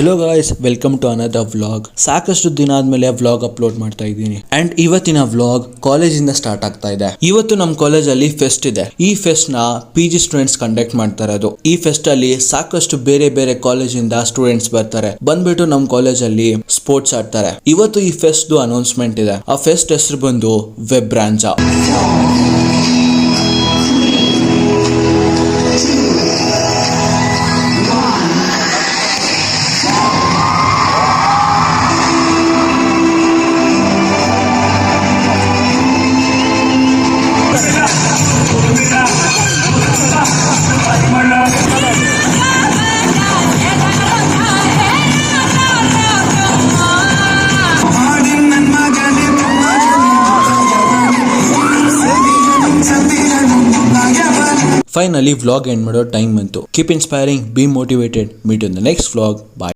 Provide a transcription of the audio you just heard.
Hello guys, welcome to another vlog. ಸಾಕಷ್ಟು ದಿನ ಆದ್ಮೇಲೆ ವ್ಲಾಗ್ ಅಪ್ಲೋಡ್ ಮಾಡ್ತಾ ಇದ್ದೀನಿ. ಅಂಡ್ ಇವತ್ತಿನ ವ್ಲಾಗ್ ಕಾಲೇಜ್ ಇಂದ ಸ್ಟಾರ್ಟ್ ಆಗ್ತಾ ಇದೆ. ಇವತ್ತು ನಮ್ಮ ಕಾಲೇಜ್ ಅಲ್ಲಿ ಫೆಸ್ಟ್ ಇದೆ. ಈ ಫೆಸ್ಟ್ ನ PG ಸ್ಟೂಡೆಂಟ್ಸ್ ಕಂಡಕ್ಟ್ ಮಾಡ್ತಾ ಇರೋದು. ಈ ಫೆಸ್ಟ್ ಅಲ್ಲಿ ಸಾಕಷ್ಟು ಬೇರೆ ಬೇರೆ ಕಾಲೇಜ್ ಇಂದ ಸ್ಟೂಡೆಂಟ್ಸ್ ಬರ್ತಾರೆ. ಬಂದ್ಬಿಟ್ಟು ನಮ್ಮ ಕಾಲೇಜ್ ಅಲ್ಲಿ ಸ್ಪೋರ್ಟ್ಸ್ ಆಡ್ತಾರೆ. ಇವತ್ತು ಈ ಫೆಸ್ಟ್ ಅನೌನ್ಸ್ಮೆಂಟ್ ಇದೆ. ಆ ಫೆಸ್ಟ್ ಹೆಸರು ಬಂದು ವೆಬ್ರಾಂಜಾ. Finally, vlog end ಮಾಡೋ ಟೈಮ್ ಬಂತು. Keep inspiring, be motivated. Meet you in the next vlog. Bye.